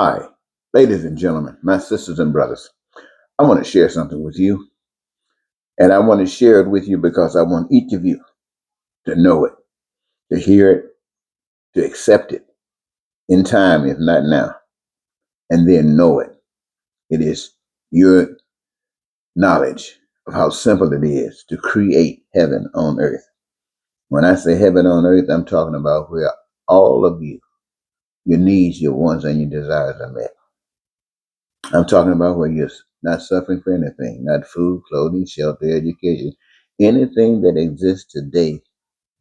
Hi, ladies and gentlemen, my sisters and brothers. I want to share something with you, and I want to share it with you because I want each of you to know it, to hear it, to accept it in time, if not now, and then know it. It is your knowledge of how simple it is to create heaven on earth. When I say heaven on earth, I'm talking about where all of you, your needs, your wants, and your desires are met. I'm talking about where you're not suffering for anything, not food, clothing, shelter, education, anything that exists today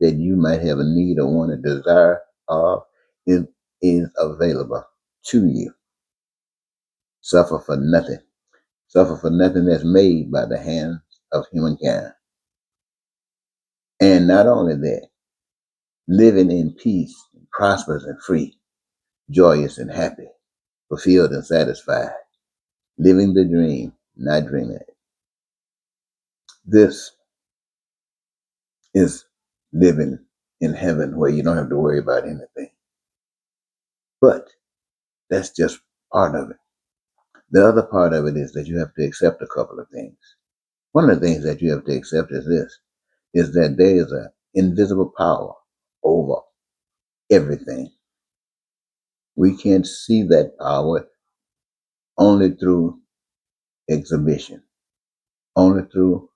that you might have a need or want a desire of is available to you. Suffer for nothing. Suffer for nothing that's made by the hands of humankind. And not only that, living in peace, prosperous and free, joyous and happy, fulfilled and satisfied, living the dream, not dreaming it. This is living in heaven where you don't have to worry about anything. But that's just part of it. The other part of it is that you have to accept a couple of things. One of the things that you have to accept is this, is that there is an invisible power over everything. We can't see that power only through exhibition, only through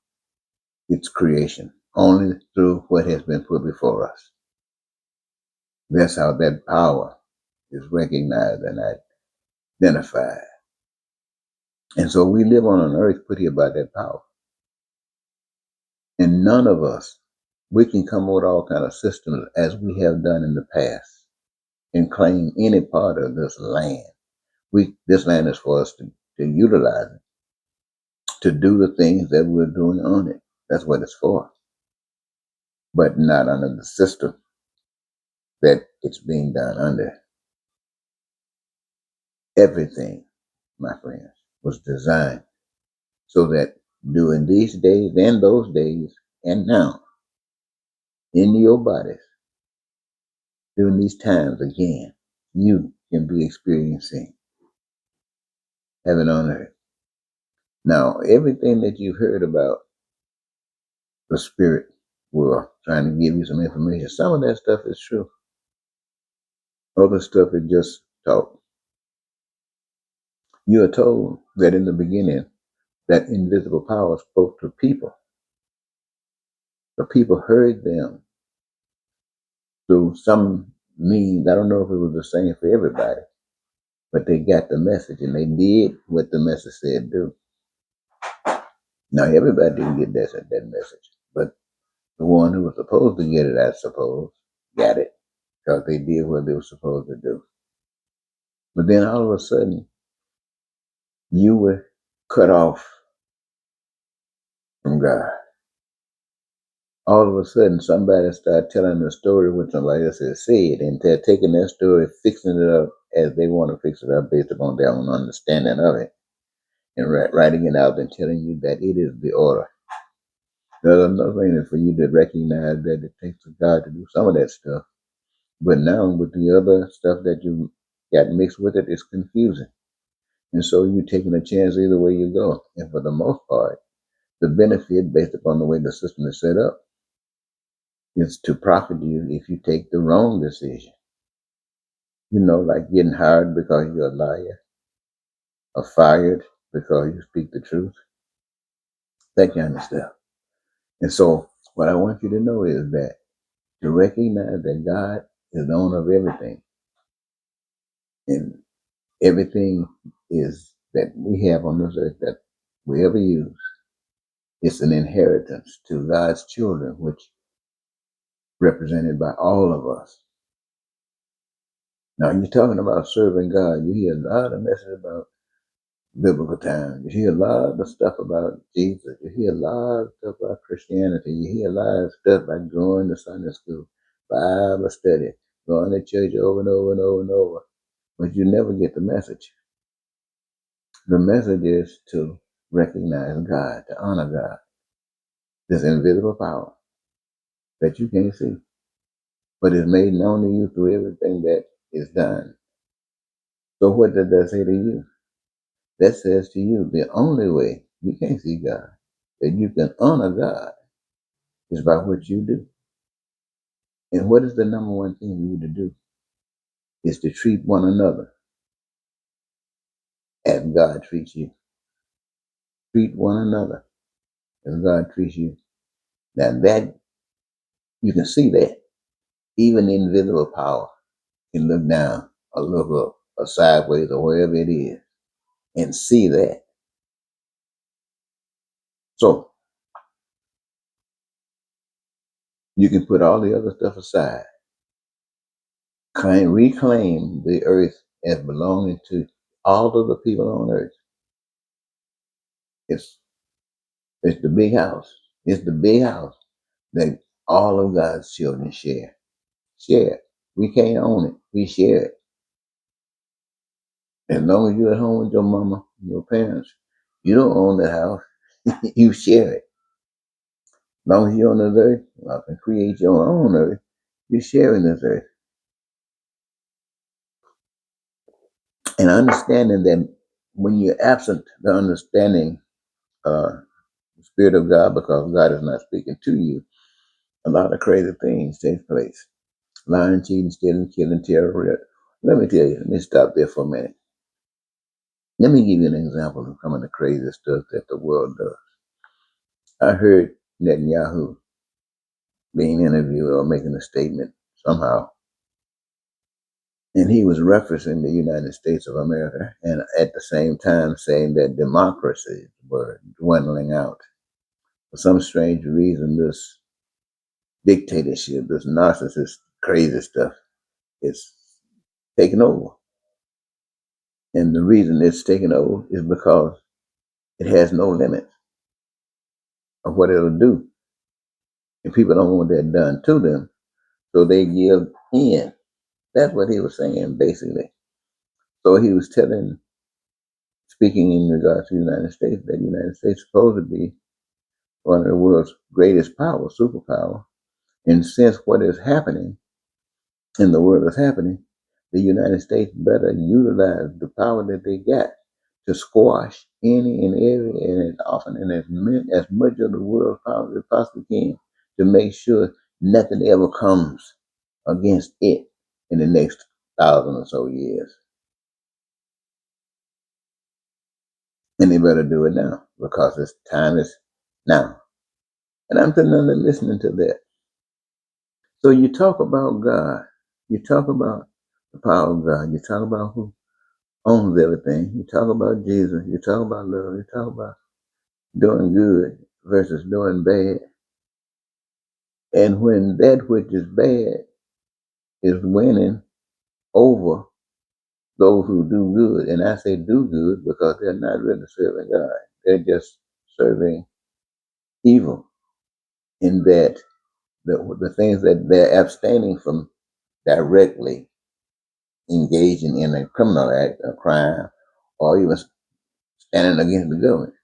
its creation, only through what has been put before us. That's how that power is recognized and identified. And so we live on an earth put here by that power. And none of us, we can come with all kind of systems as we have done in the past and claim any part of this land. This land is for us to utilize it, to do the things that we're doing on it. That's what it's for. But not under the system that it's being done under. Everything, my friends, was designed so that during these days and those days and now, in your bodies, during these times again, you can be experiencing heaven on earth. Now, everything that you've heard about the spirit world trying to give you some information, some of that stuff is true. Other stuff is just talk. You are told that in the beginning, that invisible power spoke to people. The people heard them through some means. I don't know if it was the same for everybody, but they got the message and they did what the message said do. Now, everybody didn't get that message, but the one who was supposed to get it, I suppose, got it because they did what they were supposed to do. But then all of a sudden, you were cut off from God. All of a sudden, somebody started telling a story what somebody else had said, and they're taking that story, fixing it up as they want to fix it up based upon their own understanding of it, and writing it out and telling you that it is the order. There's another thing is for you to recognize that it takes God to do some of that stuff. But now with the other stuff that you got mixed with it, it's confusing. And so you're taking a chance either way you go. And for the most part, the benefit based upon the way the system is set up is to profit you if you take the wrong decision. You know, like getting hired because you're a liar or fired because you speak the truth, that kind of stuff. And so what I want you to know is that to recognize that God is the owner of everything and everything is that we have on this earth that we ever use. It's an inheritance to God's children, which represented by all of us. Now, you're talking about serving God. You hear a lot of messages about biblical times. You hear a lot of stuff about Jesus. You hear a lot of stuff about Christianity. You hear a lot of stuff about going to Sunday school, Bible study, going to church over and over and over and over. But you never get the message. The message is to recognize God, to honor God, this invisible power that you can't see, but is made known to you through everything that is done So what does that say to you? That says to you the only way you can't see God, that you can honor God is by what you do. And what is the number one thing for you to do? Is to treat one another as God treats you. Treat one another as God treats you. Now that you can see that even invisible power can look down or look up or sideways or wherever it is and see that. So you can put all the other stuff aside. Reclaim the earth as belonging to all of the people on earth. It's it's the big house. It's the big house that all of God's children share. Share it. We can't own it. We share it. As long as you're at home with your mama, your parents, you don't own that house. You share it. As long as you're on this earth, you can create your own earth. You're sharing this earth. And understanding that when you're absent the understanding the Spirit of God, because God is not speaking to you, a lot of crazy things take place. Lying, cheating, stealing, killing, terror. Let me tell you, let me stop there for a minute. Let me give you an example of some of the crazy stuff that the world does. I heard Netanyahu being interviewed or making a statement somehow, and he was referencing the United States of America and at the same time saying that democracies were dwindling out. For some strange reason, this dictatorship, this narcissist crazy stuff is taking over. And the reason it's taking over is because it has no limit of what it'll do. And people don't want that done to them, so they give in. That's what he was saying, basically. So he was speaking in regards to the United States, that the United States is supposed to be one of the world's greatest power, superpower. And since what is happening in the world is happening, the United States better utilize the power that they got to squash any and every and as often and as much of the world's power as it possibly can to make sure nothing ever comes against it in the next 1,000 or so years. And they better do it now because this time is now. And I'm sitting there listening to that. So you talk about God, you talk about the power of God, you talk about who owns everything, you talk about Jesus, you talk about love, you talk about doing good versus doing bad. And when that which is bad is winning over those who do good, and I say do good because they're not really serving God, they're just serving evil in that the things that they're abstaining from directly engaging in a criminal act, a crime, or even standing against the government.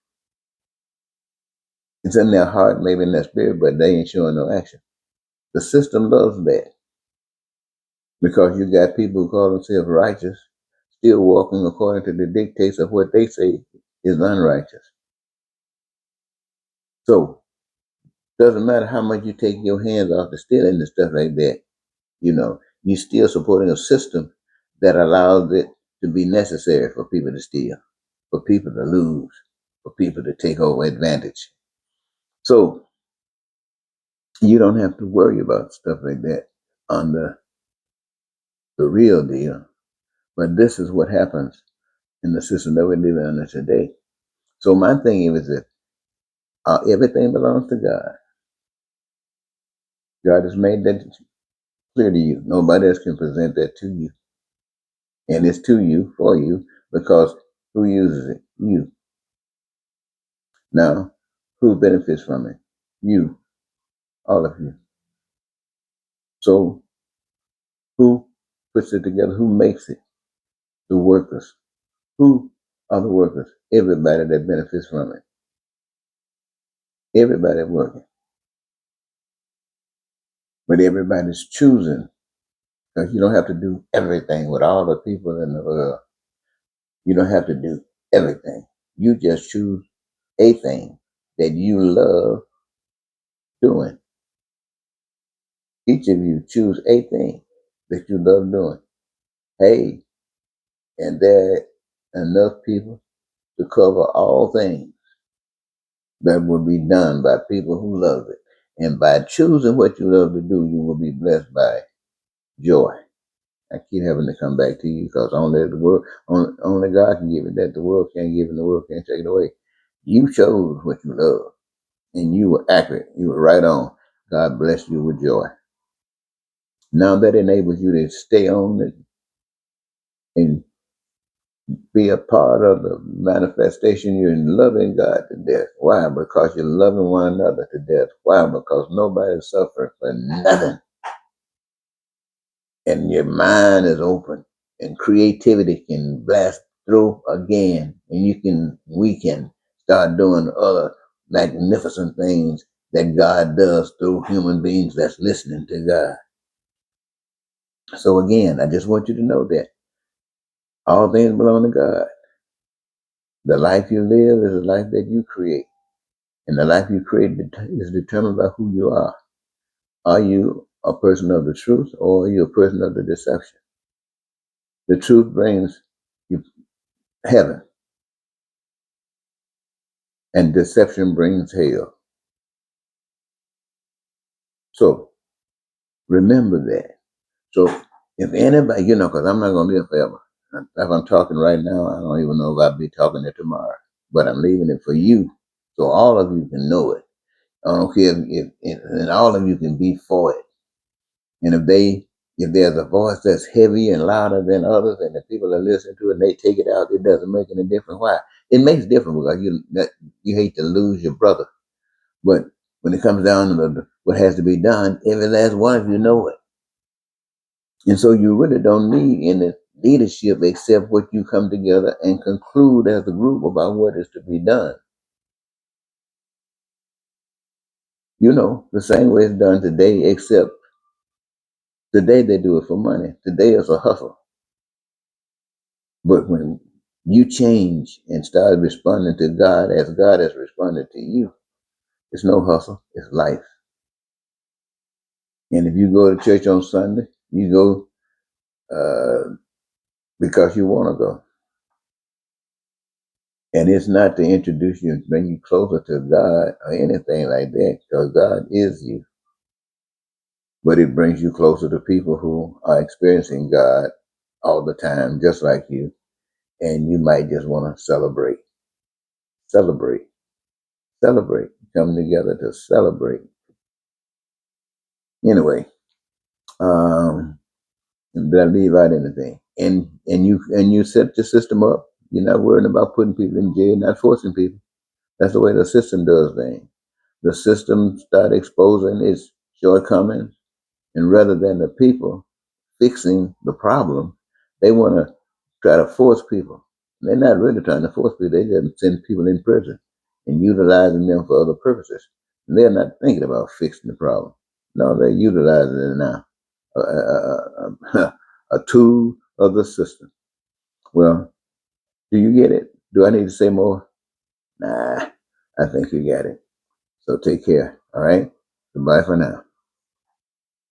It's in their heart, maybe in their spirit, but they ain't showing no action. The system loves that because you got people who call themselves righteous still walking according to the dictates of what they say is unrighteous. So doesn't matter how much you take your hands off the stealing and stuff like that, you're still supporting a system that allows it to be necessary for people to steal, for people to lose, for people to take over advantage. So you don't have to worry about stuff like that on the real deal. But this is what happens in the system that we're living under today. So my thing is that everything belongs to God. God has made that clear to you. Nobody else can present that to you. And it's to you, for you, because who uses it? You. Now, who benefits from it? You. All of you. So who puts it together? Who makes it? The workers. Who are the workers? Everybody that benefits from it. Everybody working. But everybody's choosing because you don't have to do everything with all the people in the world. You don't have to do everything. You just choose a thing that you love doing. Each of you choose a thing that you love doing. Hey, and there are enough people to cover all things that will be done by people who love it. And by choosing what you love to do, you will be blessed by joy. I keep having to come back to you because only the world, only God can give it. That the world can't give, and the world can't take it away. You chose what you love, and you were accurate. You were right on. God bless you with joy. Now that enables you to stay on it and be a part of the manifestation. You're loving God to death. Why? Because you're loving one another to death. Why? Because nobody's suffering for nothing. And your mind is open and creativity can blast through again. And we can start doing other magnificent things that God does through human beings that's listening to God. So again, I just want you to know that all things belong to God. The life you live is a life that you create. And the life you create is determined by who you are. Are you a person of the truth or are you a person of the deception? The truth brings you heaven and deception brings hell. So remember that. So if anybody, because I'm not going to live forever. If I'm talking right now, I don't even know if I'll be talking it tomorrow. But I'm leaving it for you so all of you can know it. I don't care and all of you can be for it. And if there's a voice that's heavy and louder than others, and the people are listening to it and they take it out, it doesn't make any difference. Why? It makes difference because you hate to lose your brother. But when it comes down to what has to be done, every last one of you know it. And so you really don't need any leadership except what you come together and conclude as a group about what is to be done. The same way it's done today, except today they do it for money. Today is a hustle. But when you change and start responding to God as God has responded to you, it's no hustle, it's life. And if you go to church on Sunday, you go because you want to go. And it's not to introduce you and bring you closer to God or anything like that, because God is you. But it brings you closer to people who are experiencing God all the time, just like you. And you might just want to celebrate. Celebrate. Celebrate. Come together to celebrate. Anyway, did I leave out anything? And you set your system up. You're not worrying about putting people in jail, not forcing people. That's the way the system does things. The system start exposing its shortcomings, and rather than the people fixing the problem, they want to try to force people. They're not really trying to force people. They just send people in prison and utilizing them for other purposes. And they're not thinking about fixing the problem. No, they're utilizing it now. A tool of the system. Well, do you get it? Do I need to say more? Nah, I think you got it. So take care. All right. Goodbye for now.